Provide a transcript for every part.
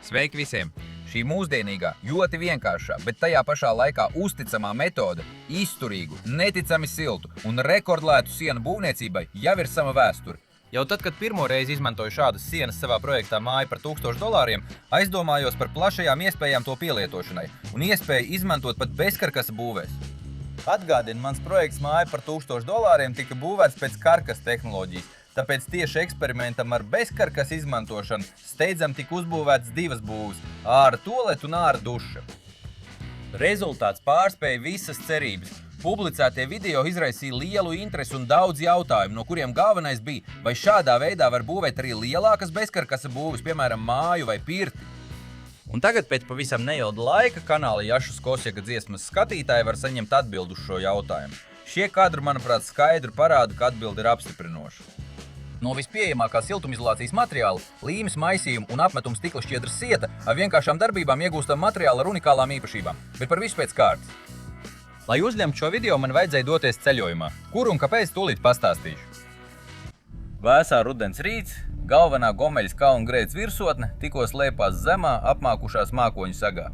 Sveiki visiem! Šī mūsdienīgā, ļoti vienkāršā, bet tajā pašā laikā uzticamā metode izturīgu, neticami siltu un rekordlētu sienu būvniecībai jau ir sama vēsture. Jau tad, kad pirmo reizi izmantoju šādas sienas savā projektā Māja par $1000, aizdomājos par plašajām iespējām to pielietošanai un iespēju izmantot pat bezkarkasa būvēs. Atgādinu, mans projekts Māja par $1000 tika būvēts pēc karkas tehnoloģijas. Tāpēc tieši eksperimentam ar bezkarkas izmantošanu steidzam tika uzbūvēts divas būvas – āra tualete un āra duša. Rezultāts pārspēja visas cerības. Publicētie video izraisīja lielu interesi un daudz jautājumu, no kuriem galvenais bija, vai šādā veidā var būvēt arī lielākas bezkarkasa būves, piemēram, māju vai pirti. Un tagad pēc pavisam neilga laika kanāla Jašas Kosjaka dziesmas skatītāji var saņemt atbildi uz šo jautājumu. Šie kadri, manuprāt, skaidri parāda, ka atbildi ir apstiprinoša. No vispieejamākā siltumizolācijas materiāla, līmes maisījuma un apmetuma stikla šķiedras sieta ar vienkāršām darbībām iegūstam materiālu ar unikālām īpašībām, bet par visu pēc kārtas. Lai uzņemtu šo video, man vajadzēja doties ceļojumā. Kur un kāpēc tūlīt pastāstīšu. Vēsā rudens rīts, galvenā Gomeļas kalna grēdas virsotne tikko slēpās zemā, apmākušās mākoņu sagā.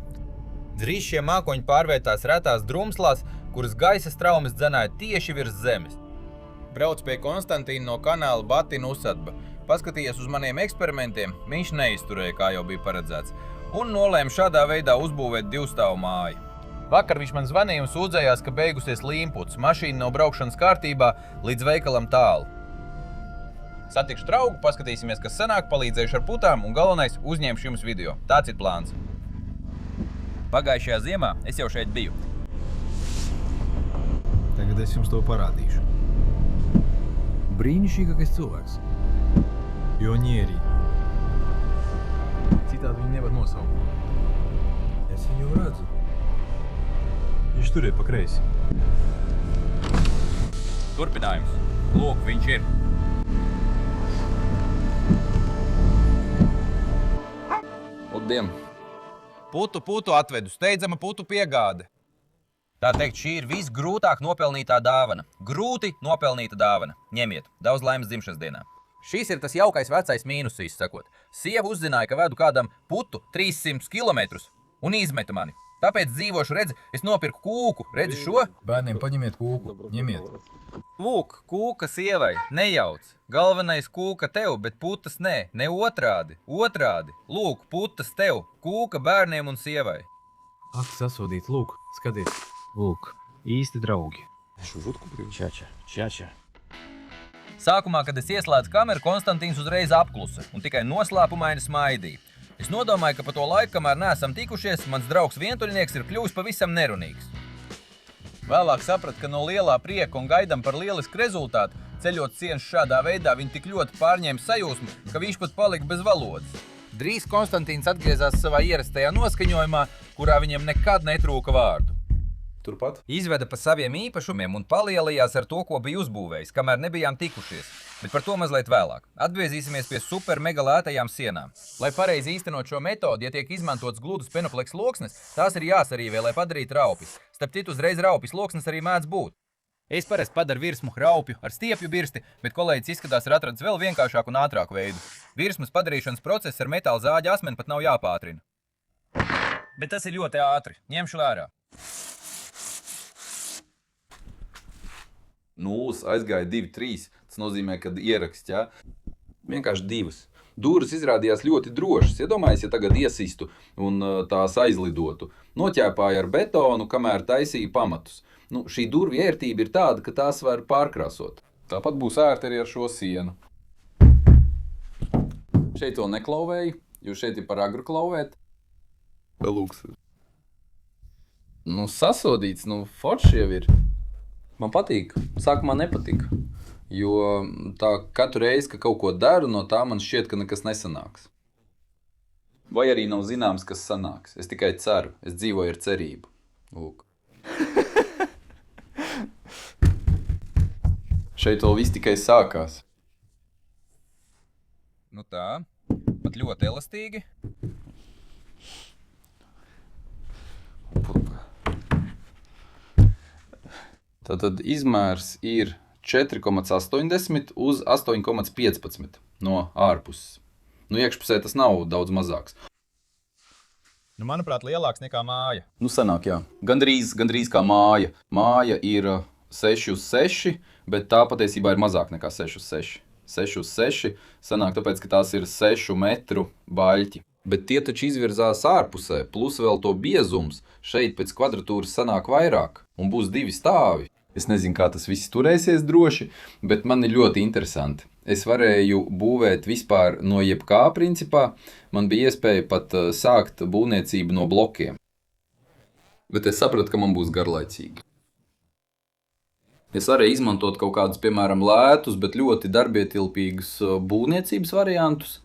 Drīz šie mākoņi pārvērtās retās drumslās, kuras gaisa straumes dzenāja tieši virs zemes. Brauc pie Konstantīna no kanāla Batina Usadba. Paskatījies uz maniem eksperimentiem, viņš neizturēja, kā jau bija paredzēts, un nolēma šādā veidā uzbūvēt divstāvu māju. Vakar viņš man zvanīja un sūdzējās, ka beigusies līmputs, mašīna nav braukšanas kārtībā līdz veikalam tālu. Satikšu draugu, paskatīsimies, kas sanāk, palīdzējuši ar putām un galvenais uzņemšu jums video. Tāds ir plāns. Pagājušajā ziemā es jau šeit biju. Tagad es jums to parādīšu. Brīnišķīgākais cilvēks. Jonieri. Citādi viņu nevar nosaukt. Es viņu redzu. Viņš tur ir pa kreisi. Turpinājums. Lūk, viņš ir. Labdien! Putu atvedu, steidzama putu piegāde. Tā teikt, šī ir visgrūtāk nopelnītā dāvana. Grūti nopelnīta dāvana. Ņemiet, daudz laimes dzimšanas dienā. Šīs ir tas jaukais vecais mīnus, sakot. Sieva uzzināja, ka vedu kādam putu 300 kilometrus un izmeta mani. Tāpēc dzīvošu, redzi, es nopirku kūku. Redzi šo? Bērniem paņemiet kūku, ņemiet. Lūk, kūka sievai, nejauc. Galvenais kūka tev, bet putas nē, ne otrādi. Otrādi. Lūk, putas tev, kūka bērniem un sievai. Ak, sasodīt, lūk, skaties. Lūk, īsti draugi. Čača. Sākumā, kad es ieslēdzu kameru, Konstantīns uzreiz apklusa un tikai noslēpumaini smaidīja. Es nodomāju, ka pa to laiku, kamēr neesam tikušies, mans draugs vientuļnieks ir kļuvis pavisam nerunīgs. Vēlāk sapratu, ka no lielā prieka un gaidam par lielisku rezultātu, ceļot sienas šādā veidā, viņi tik ļoti pārņēma sajūsmu, ka viņš pat palika bez valodas. Drīz Konstantīns atgriezās savā ierastajā noskaņojumā, kurā viņam nekad netrūka vārdu. Turpat? Izveda pa saviem īpašumiem un palielījās ar to, ko bija uzbūvējis, kamēr nebijām tikušies. Bet par to mazliet vēlāk. Atgriezīsimies pie super mega lētajām sienām. Lai pareizi īstenot šo metodi, ja tiek izmantots gludus penopleks loksnes, tās ir jāsarīvē, lai padarītu raupis. Starp citu, uzreiz raupis loksnes arī mēdz būt. Es parasti padaru virsmu raupju ar stiepju birsti, bet kolēģis izskatās ir atradis vēl vienkāršāku un ātrāku veidu. Virsmas padarīšanas process ar metāla zāģa asmeni pat nav jāpātrina. Bet tas ir ļoti ātri. Ņemšu vērā. 0 aizgāja 2, 3. Tas nozīmē, ka ierakst, jā. Vienkārši 2. Dūras izrādījās ļoti drošas. Iedomājies, ja tagad iesistu un tās aizlidotu. Noķēpāja ar betonu, kamēr taisīja pamatus. Šī durvju ērtība ir tāda, ka tās var pārkrāsot. Tāpat būs ērti arī ar šo sienu. Šeit vēl neklauvēju, jo šeit ir par agru klauvēt. Lūks. Sasodīts, forši jau ir. Man patīk. Sākumā nepatika. Jo tā katru reizi, ka kaut ko daru, no tā man šķiet, ka nekas nesanāks. Vai arī nav zināms, kas sanāks. Es tikai ceru. Es dzīvoju ar cerību. Lūk. Šeit vēl viss tikai sākās. Tā. Pat ļoti elastīgi. Tātad izmērs ir 4,80 uz 8,15 no ārpuses. Iekšpusē tas nav daudz mazāks. Manuprāt, lielāks nekā māja. Sanāk, jā. Gandrīz kā māja. Māja ir 6 uz 6, bet tā patiesībā ir mazāk nekā 6 uz 6. 6 uz 6 sanāk tāpēc, ka tās ir 6 metru baļķi. Bet tie taču izvirzās ārpusē, plus vēl to biezums. Šeit pēc kvadratūras sanāk vairāk, un būs 2 stāvi. Es nezinu, kā tas viss turēsies droši, bet man ir ļoti interesanti. Es varēju būvēt vispār no jebkā principā. Man bija iespēja pat sākt būvniecību no blokiem. Bet es sapratu, ka man būs garlaicīgi. Es varēju izmantot kaut kādus, piemēram, lētus, bet ļoti darbietilpīgus būvniecības variantus.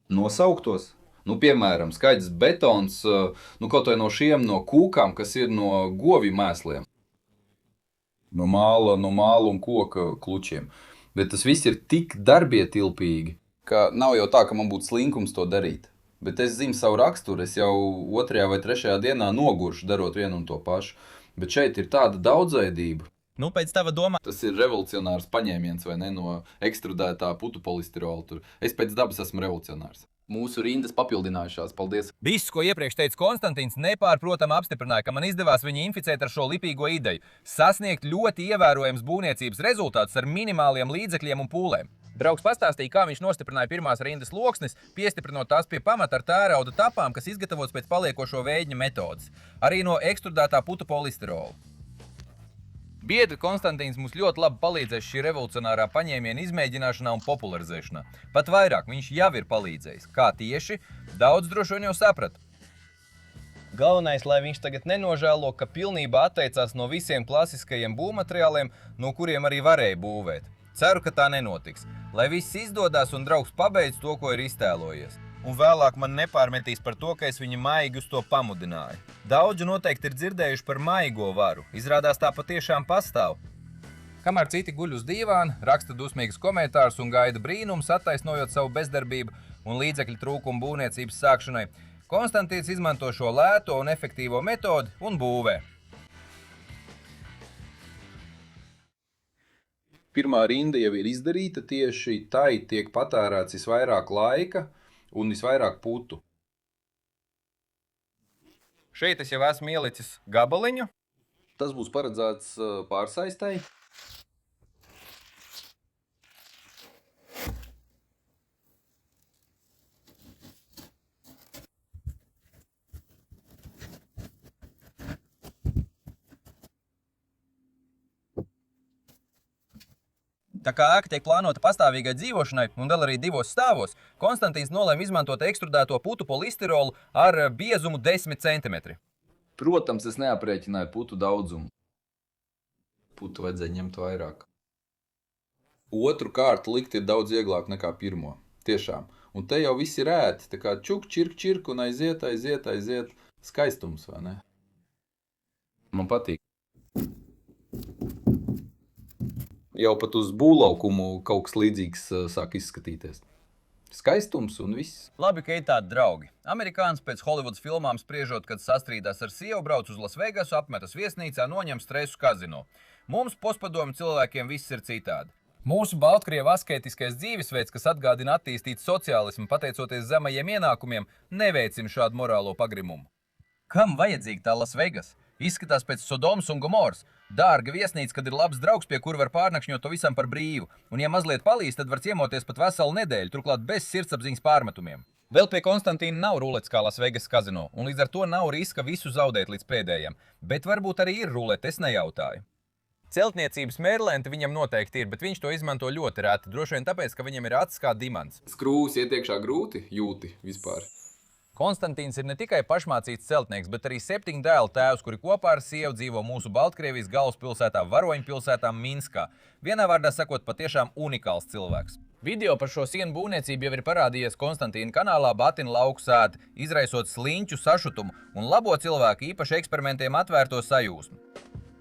Nosauktos. Piemēram, skaidrs betons, kaut vai no šiem no kūkām, kas ir no govju mēsliem. No māla un koka klučiem. Bet tas viss ir tik darbietilpīgi, ka nav jau tā, ka man būtu slinkums to darīt. Bet es zinu savu raksturu, es jau 2. vai 3. dienā noguršu darot vienu un to pašu. Bet šeit ir tāda daudzveidība. Pēc tava domā. Tas ir revolucionārs paņēmiens, vai ne, no ekstrudētā putu polistirola tur. Es pēc dabas esmu revolucionārs. Mūsu rindas papildinājušās, paldies. Viss, ko iepriekš teica Konstantīns, nepārprotami apstiprināja, ka man izdevās viņu inficēt ar šo lipīgo ideju. Sasniegt ļoti ievērojams būvniecības rezultātus ar minimāliem līdzekļiem un pūlēm. Draugs pastāstīja, kā viņš nostiprināja pirmās rindas loksnes, piestiprinot tās pie pamata ar tērauda tapām, kas izgatavots pēc paliekošo vēģņa metodes, arī no ekstrudētā putu polistirola. Biedri Konstantīns mums ļoti labi palīdzēs šī revolucionārā paņēmiena izmēģināšanā un popularizēšanā. Pat vairāk, viņš jau ir palīdzējis. Kā tieši? Daudz droši vien jau saprata. Galvenais, lai viņš tagad nenožēlo, ka pilnībā atteicās no visiem klasiskajiem būvmateriāliem, no kuriem arī varēja būvēt. Ceru, ka tā nenotiks. Lai viss izdodas un draugs pabeidz to, ko ir iztēlojies. Un vēlāk man nepārmetīs par to, ka es viņu maigi uz to pamudināju. Daudzi noteikti ir dzirdējuši par maigo varu. Izrādās tā patiešām pastāv. Kamēr citi guļ uz dīvāna, raksta dusmīgas komentārus un gaida brīnums, attaisnojot savu bezdarbību un līdzekļu trūkumu būvniecības sākšanai, Konstantīns izmanto šo lēto un efektīvo metodi un būvē. Pirmā rinda jau ir izdarīta, tieši tai tiek patērēts visvairāk laika un visvairāk putu. Šeit es jau esmu ielicis gabaliņu. Tas būs paredzēts pārsaistei. Tā kā ēka tiek plānota pastāvīgai dzīvošanai un vēl arī 2 stāvos, Konstantīns nolēma izmantot ekstrudēto putu polistirolu ar biezumu 10 cm. Protams, es neaprēķināju putu daudzumu. Putu vajadzēja ņemt vairāk. Otru kārtu likt ir daudz vieglāk nekā pirmo. Tiešām. Un te jau viss ir ēti. Tā kā čuk, čirk un aiziet. Skaistums, vai ne? Man patīk. Jau pat uz būvlaukumu kaut kas līdzīgs sāk izskatīties. Skaistums un viss. Labi, ka ir tādi draugi. Amerikānis pēc Holivudas filmām spriežot, kad sastrīdās ar sievu, brauc uz Lasvegasu, apmetas viesnīcā, noņem stresu kazino. Mums postpadomu cilvēkiem viss ir citādi. Mūsu Baltkrievu asketiskais dzīvesveids, kas atgādina attīstīt sociālismu pateicoties zemajiem ienākumiem, neveicina šādu morālo pagrimumu. Kam vajadzīga tā Lasvegas? Izskatās pēc Sodomas un Gomoras. Dārga viesnīca, kad ir labs draugs, pie kura var pārnakšņot to visam par brīvu. Un ja mazliet palīdz, tad var ciemoties pat veselu nedēļu, turklāt bez sirdsapziņas pārmetumiem. Vēl pie Konstantīna nav rulets kā Lasvegas kazino, un līdz ar to nav riska visu zaudēt līdz pēdējiem. Bet varbūt arī ir rulete, es nejautāju. Celtniecības mērlente viņam noteikti ir, bet viņš to izmanto ļoti reti, droši vien tāpēc, ka viņam ir acis kā dimants. Skrūvs iet iekšā grūti jūti vispār. Konstantīns ir ne tikai pašmācīts celtnieks, bet arī 7 dēlu tēvs, kuri kopā ar sievu dzīvo mūsu Baltkrievijas galvaspilsētā varoņpilsētā Minskā. Vienā vārdā sakot, patiešām unikāls cilvēks. Video par šo sienu būvniecību jau ir parādījies Konstantīna kanālā Batina lauku sēta, izraisot sliņķu sašutumu un labo cilvēku īpaši eksperimentiem atvērto sajūsmu.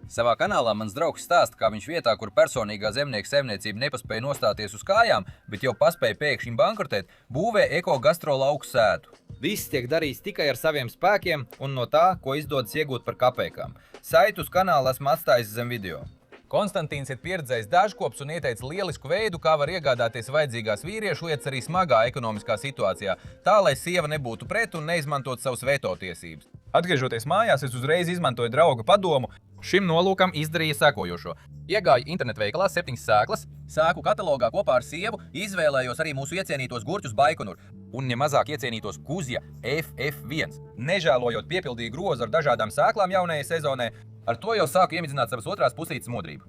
Savā kanālā mans draugs stāsta, kā viņš vietā, kur personīgā zemnieka saimniecība nepaspēja nostāties uz kājām, bet jau paspēja pēkšņi bankrotēt, būvē eko-gastro lauku sētu. Viss tiek darīts tikai ar saviem spēkiem un no tā, ko izdodas iegūt par kapekām. Saitu uz kanāla esmu atstājis zem video. Konstantīns ir pieredzējis dažkops un ieteica lielisku veidu, kā var iegādāties vajadzīgās vīriešu lietas arī smagā ekonomiskā situācijā, tā, lai sieva nebūtu pret un neizmantot savus veto tiesības. Atgriežoties mājās, es uzreiz izmantoju drauga padomu. Šim nolūkam izdarīja sekojošo. Iegāju internetveikalā 7 sēklas, sēku katalogā kopā ar sievu, izvēlējos arī mūsu iecienītos gurķus Baikonur un nemazāk iecienītos Kuzja FF1. Nežēlojot piepildīju grozu ar dažādām sēklām jaunajai sezonai, ar to jau sāku iemidzināt savas otrās pusītes modrību.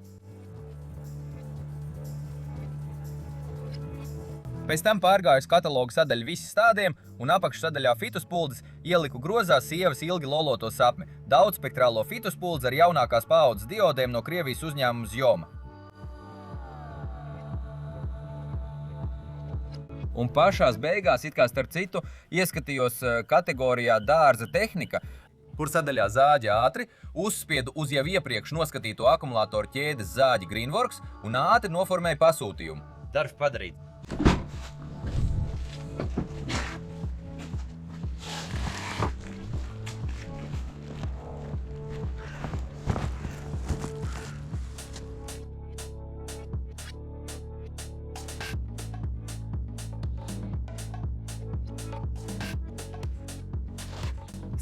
Pēc tam pārgāju uz katalogu sadaļu visi stādiem un apakšsadaļā fituspuldzes ieliku grozā sievas ilgi loloto sapni – daudzspektrālo fituspuldzi ar jaunākās paaudzes diodēm no Krievijas uzņēmuma Zjoma. Un pašās beigās, it kā starp citu, ieskatījos kategorijā dārza tehnika, kur sadaļā zāģi ātri, uzspiedu uz jau iepriekš noskatīto akumulātoru ķēdes zāģi Greenworks un ātri noformēju pasūtījumu. Darbs padarīt.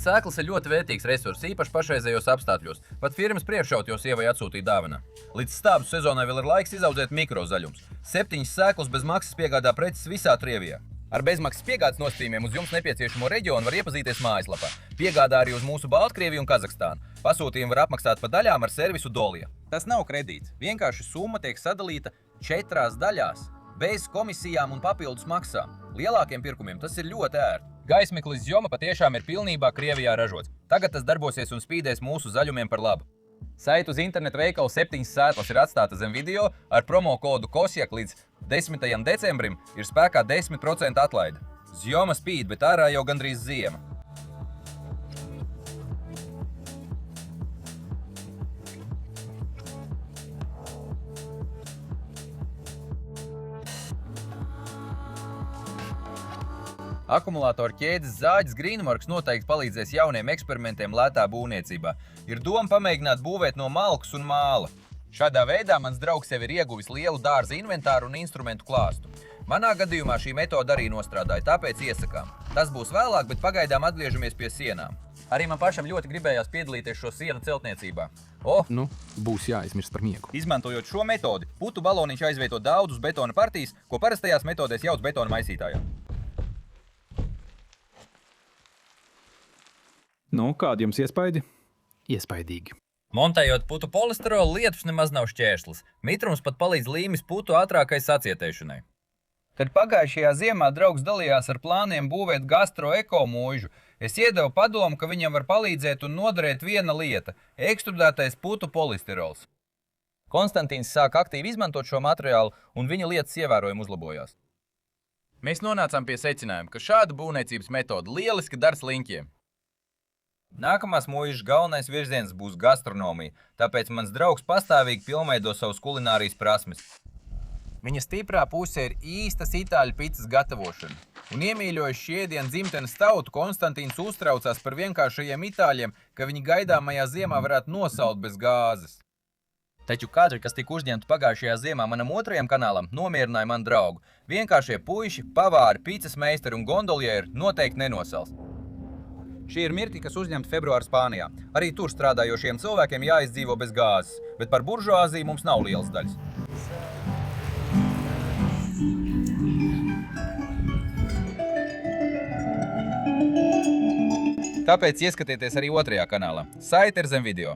Sēklas ir ļoti vērtīgs resurs, īpaši pašreizējos apstākļos. Pat firmas priekšaut jau sievai atsūtīja dāvanā. Līdz stābu sezonai vēl ir laiks izaudzēt mikrozaļums. 7 sēklas bez maksas piegādā preces visā Krievijā. Ar bezmaksas piegādes nosacījumiem uz jums nepieciešamo reģionu var iepazīties mājaslapā. Piegādā arī uz mūsu Baltkrieviju un Kazahstānu. Pasūtījumu var apmaksāt pa daļām ar servisu Dolija. Tas nav kredīts. Vienkārši summa tiek sadalīta 4 daļās, bez komisijām un papildus maksām. Lielākiem pirkumiem tas ir ļoti ērti. Gaismeklis Zjoma patiešām ir pilnībā Krievijā ražots. Tagad tas darbosies un spīdēs mūsu zaļumiem par labu. Saite uz internetu veikalu 7 sēklas ir atstāta zem video, ar promo kodu KOSJAK līdz 10. decembrim ir spēkā 10% atlaide. Zjoma spīd, bet ārā jau gandrīz ziema. Akumulātoru ķēdes zāģis Greenworks noteikti palīdzēs jauniem eksperimentiem lētā būvniecībā. Ir doma pamēģināt būvēt no malkas un māla. Šādā veidā mans draugs jau ir ieguvis lielu dārza inventāru un instrumentu klāstu. Manā gadījumā šī metode arī nostrādāja, tāpēc iesakām. Tas būs vēlāk, bet pagaidām atgriežamies pie sienām. Arī man pašam ļoti gribējās piedalīties šo sienu celtniecībā. Būs jāizmirst par miegu. Izmantojot šo metodi, putu baloniņš aizvieto daudzus betona partijas, ko parastajās metodēs jauc betona maisītājā. Kādi jums iespaidi? Iespaidīgi. Montējot putu polisterolu, lietus nemaz nav šķērslis. Mitrums pat palīdz līmes putu ātrākai sacietēšanai. Kad pagājušajā ziemā draugs dalījās ar plāniem būvēt gastro-eko mūžu, es iedevu padomu, ka viņam var palīdzēt un noderēt viena lieta – ekstrudētais putu polisterols. Konstantīns sāk aktīvi izmantot šo materiālu, un viņa lietas ievērojami uzlabojās. Mēs nonācām pie secinājuma, ka šāda būvniecības metode lieliski dar sliņķiem. Nākamās mūžas galvenais virziens būs gastronomija, tāpēc mans draugs pastāvīgi pilnveido savus kulinārijas prasmes. Viņa stiprā puse ir īstas itāļu picas gatavošana. Un iemīļojis šī ēdiena dzimtenes tautu, Konstantīns uztraucās par vienkāršajiem itāļiem, ka viņi gaidāmajā ziemā varētu nosalt bez gāzes. Taču kadri, kas tika uzņemti pagājušajā ziemā manam otrajam kanālam, nomierināja manu draugu. Vienkāršie puiši, pavāri, picas meistari un gondolieri noteikti nenosals. Šī ir mirkļi, kas uzņemta februāra Spānijā. Arī tur strādājošiem cilvēkiem jāizdzīvo bez gāzes, bet par buržuāziju mums nav lielas daļas. Tāpēc ieskatieties arī otrajā kanālā. Saite ir zem video.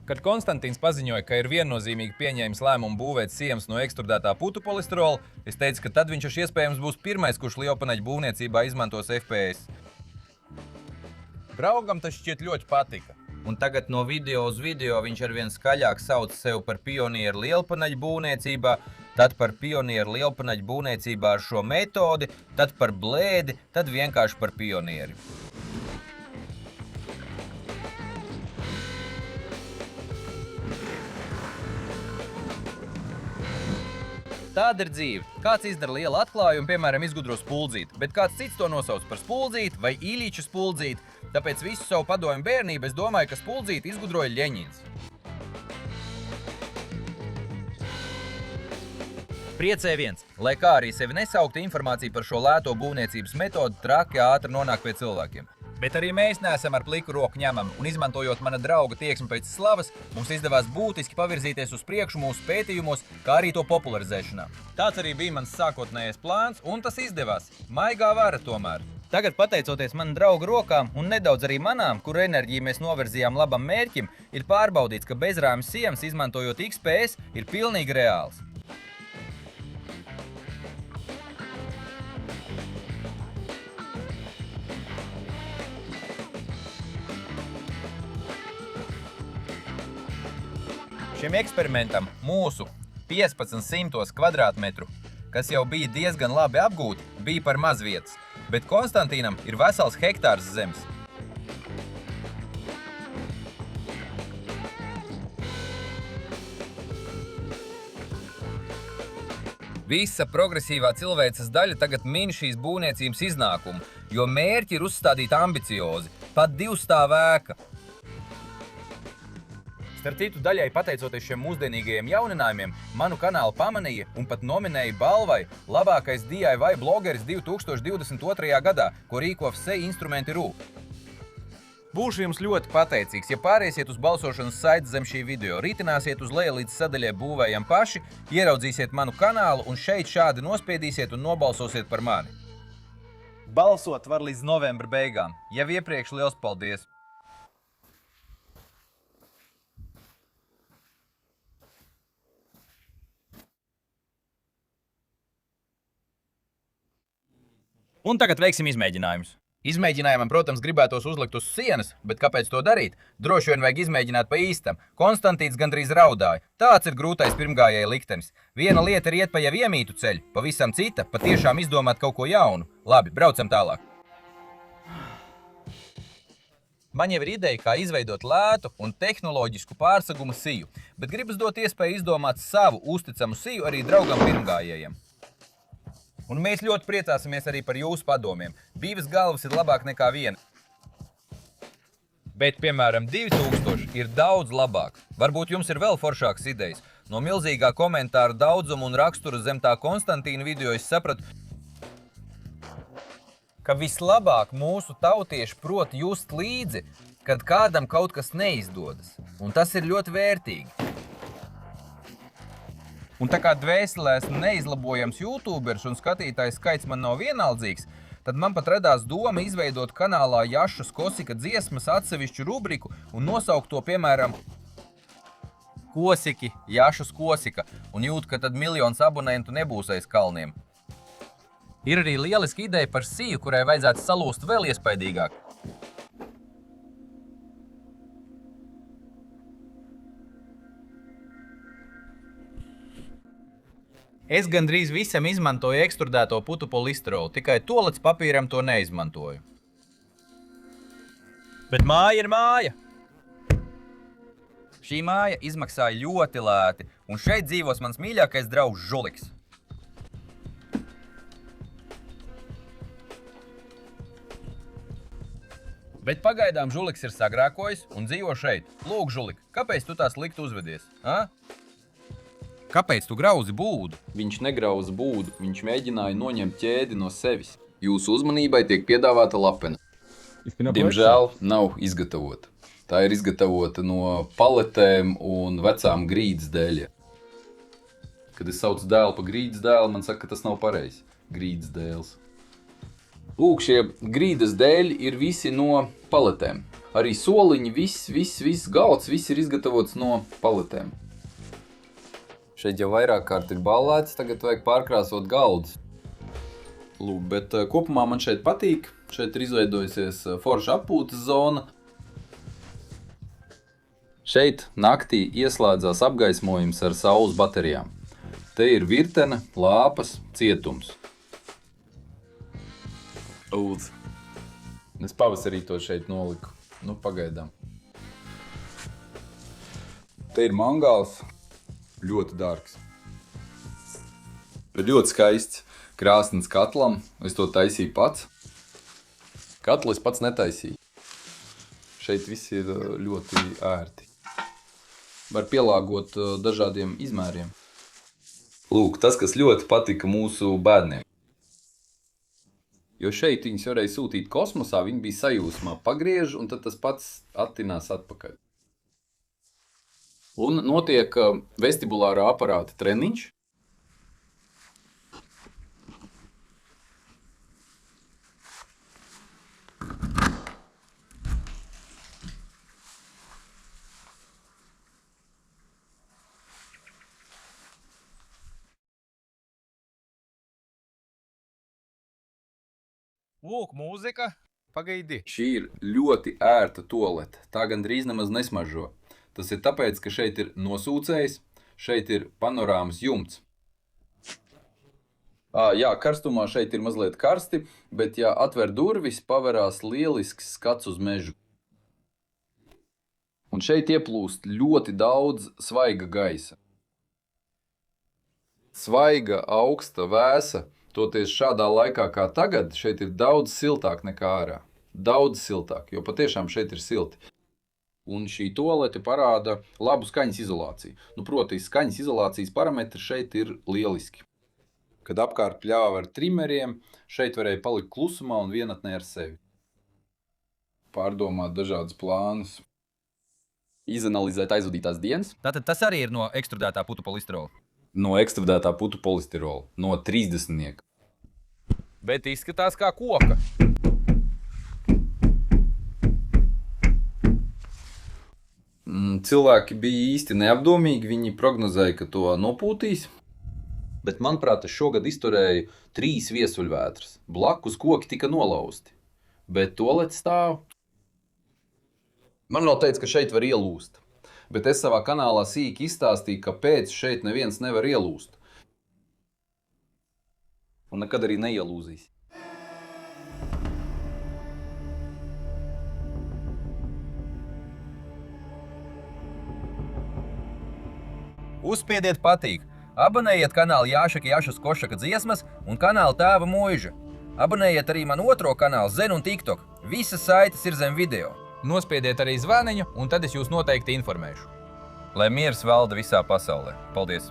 Kad Konstantīns paziņoja, ka ir viennozīmīgi pieņēmis lēmumu būvēt sienas no ekstrudētā putu polisterola, es teicu, ka tad viņš iespējams būs pirmais, kurš lielpaneļu būvniecībā izmantos FPS. Draugam tas šķiet ļoti patika. Un tagad no video uz video viņš arvien skaļāk sauc sevi par pionieru lielpaneļu būvniecībā, tad par pionieru lielpaneļu būvniecībā ar šo metodi, tad par blēdi, tad vienkārši par pionieri. Tāda ir dzīve. Kāds izdara lielu atklājumu, piemēram, izgudro spuldzīti, bet kāds cits to nosauc par spuldzīti vai īļīču spuldzīti, tāpēc visu savu padomju bērnību es domāju, ka spuldzīti izgudroja Ļeņins. Priecē viens, lai kā arī sevi nesauktu, informācija par šo lēto būvniecības metodu traki ātri nonāk pie cilvēkiem. Bet arī mēs neesam ar pliku roku ņemami, un izmantojot mana drauga tieksmi pēc slavas, mums izdevās būtiski pavirzīties uz priekšu mūsu pētījumos, kā arī to popularizēšanā. Tāds arī bija mans sākotnējais plāns, un tas izdevās. Maigā vara tomēr. Tagad, pateicoties mana drauga rokām, un nedaudz arī manām, kuru enerģiju mēs novirzījām labam mērķim, ir pārbaudīts, ka bezrāmes sienas, izmantojot XPS, ir pilnīgi reāls. Šim eksperimentam mūsu 1500 kvadrātmetru, kas jau bija diezgan labi apgūti, bija par maz vietas, bet Konstantīnam ir vesels hektārs zemes. Visa progresīvā cilvēces daļa tagad min šīs būvniecības iznākumu, jo mērķi ir uzstādīti ambiciozi, pat 2 stāvu ēka. Starp citu, daļai pateicoties šiem mūsdienīgajiem jauninājumiem, manu kanālu pamanīja un pat nominēja balvai labākais DIY blogeris 2022. gadā, ko rīko FSE Instrumenti.ru. Būšu jums ļoti pateicīgs, ja pārēsiet uz balsošanas saites zem šī video, ritināsiet uz leju līdz sadaļai būvējam paši, ieraudzīsiet manu kanālu un šeit šādi nospiedīsiet un nobalsosiet par mani. Balsot var līdz novembra beigām. Jau iepriekš liels paldies! Un tagad veiksim izmēģinājumus. Izmēģinājumam, protams, gribētos uzlikt uz sienas, bet kāpēc to darīt? Droši vien vajag izmēģināt pa īstam. Konstantīns gandrīz raudāja. Tāds ir grūtais pirmgājēja liktenis. Viena lieta ir iet pa jau iemītu ceļu, pavisam cita, patiešām izdomāt kaut ko jaunu. Labi, braucam tālāk. Man jau ir ideja, kā izveidot lētu un tehnoloģisku pārsegumu siju, bet gribas dot iespēju izdomāt savu uzticamu siju arī draugam pirmgājējiem. Un mēs ļoti priecāsimies arī par jūsu padomiem. 2 galvas ir labāk nekā 1. Bet, piemēram, 2000 ir daudz labāk. Varbūt jums ir vēl foršākas idejas. No milzīgā komentāru daudzuma un rakstura zem tā Konstantīna video es sapratu, ka vislabāk mūsu tautieši prot just līdzi, kad kādam kaut kas neizdodas. Un tas ir ļoti vērtīgi. Un tā kā dvēselē esmu neizlabojams YouTubers un skatītājs skaits man nav vienaldzīgs, tad man pat radās doma izveidot kanālā Jašas Kosika dziesmas atsevišķu rubriku un nosaukt to, piemēram, Kosiki, Jašas Kosika, un jūt, ka tad miljons abonentu nebūs aiz kalniem. Ir arī lieliska ideja par siju, kurai vajadzētu salūst vēl iespaidīgāk. Es gandrīz visam izmantoju ekstrudēto putu polisterolu, tikai tolets papīram to neizmantoju. Bet māja ir māja. Šī māja izmaksāja ļoti lēti, un šeit dzīvos mans mīļākais draugs Žuliks. Bet pagaidām Žuliks ir sagrēkojis un dzīvo šeit. Lūk, Žulik, kāpēc tu tā slikti uzvedies? Kāpēc tu grauzi būdu? Viņš negrauza būdu, viņš mēģināja noņemt ķēdi no sevis. Jūsu uzmanībai tiek piedāvāta lapena. Diemžēl nav izgatavota. Tā ir izgatavota no paletēm un vecām grīdas dēļiem. Kad es saucu dēlu pa grīdas dēlu, man saka, ka tas nav pareizi. Grīdas dēls. Lūk, šie grīdas dēļi ir visi no paletēm. Arī soliņi, viss galds, viss ir izgatavots no paletēm. Šeit jau vairāk kārt ir ballēts, tagad vajag pārkrāsot galdus. Lūk, bet kopumā man šeit patīk. Šeit ir izveidojusies forša atpūtas zona. Šeit naktī ieslēdzās apgaismojums ar saules baterijām. Te ir virtene, lāpas, cietums. Lūdzu. Es pavasarī to šeit noliku. Nu, pagaidām. Te ir mangāls. Ļoti dārgs. Ļoti skaists krāsnes katlam. Es to taisīju pats. Katlu es pats netaisīju. Šeit viss ir ļoti ērti. Var pielāgot dažādiem izmēriem. Lūk, tas, kas ļoti patika mūsu bērniem. Jo šeit viņus varēja sūtīt kosmosā, viņi bija sajūsmā. Pagriež, un tad tas pats attinās atpakaļ. Un notiek vestibulārā aparāta treniņš. Lūk, mūzika. Pagaidi. Šī ir ļoti ērta tualete. Tā gandrīz nemaz nesmaržo. Tas ir tāpēc, ka šeit ir nosūcējs, šeit ir panorāmas jumts. Jā, karstumā šeit ir mazliet karsti, bet ja atver durvis, paverās lielisks skats uz mežu. Un šeit ieplūst ļoti daudz svaiga gaisa. Svaiga, augsta, vēsa. Toties šādā laikā kā tagad, šeit ir daudz siltāk nekā ārā. Daudz siltāk, jo patiešām šeit ir silti. Un šī tualete parāda labu skaņas izolāciju. Proti, skaņas izolācijas parametri šeit ir lieliski. Kad apkārt pļāva ar trimeriem, šeit varēja palikt klusumā un vienatnē ar sevi. Pārdomāt dažādus plānus. Izanalizēt aizvadītās dienas. Tātad tas arī ir no ekstrudētā putu polistirola. No ekstrudētā putu polistirola, no 30. Bet izskatās kā koka. Cilvēki bija īsti neapdomīgi, viņi prognozēja, ka to nopūtīs. Bet, manuprāt, šogad izturēja 3 viesuļvētras. Blakus koki tika nolausti. Bet tualete stāv. Man vēl teica, ka šeit var ielūst. Bet es savā kanālā sīki izstāstīju, kāpēc šeit neviens nevar ielūst. Un nekad arī neielūzīs. Uzspiediet patīk. Abonējiet kanālu Jāšaka Jašas Košaka dziesmas un kanālu Tēva Muiža. Abonējiet arī man otro kanālu Zen un TikTok. Visas saites ir zem video. Nospiediet arī zvaniņu, un tad es jūs noteikti informēšu. Lai miers valda visā pasaulē. Paldies!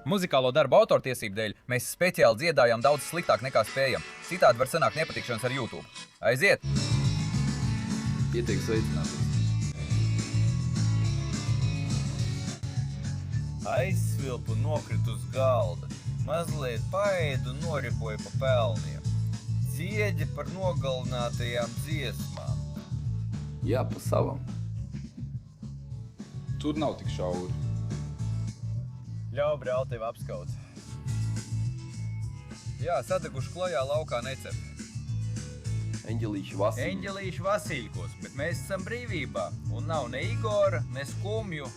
Muzikālo darbu autortiesību dēļ mēs speciāli dziedājām daudz sliktāk nekā spējam. Citādi var sanākt nepatikšanas ar YouTube. Aiziet! Pietiek sveicināties. Aizsvilpu nokrit uz galda, mazliet paēdu un noripoju pa pelniem. Dziedi par nogalinātajām dziesmām. Jā, pa savam. Tur nav tik šauri. Ļauj brāl tevi apskaut. Jā, sadeguši klajā laukā necep. Eņģelīši Vasiļ. Eņģelīši Vasiļkos, bet mēs esam brīvībā. Un nav ne Igora, ne Skumju,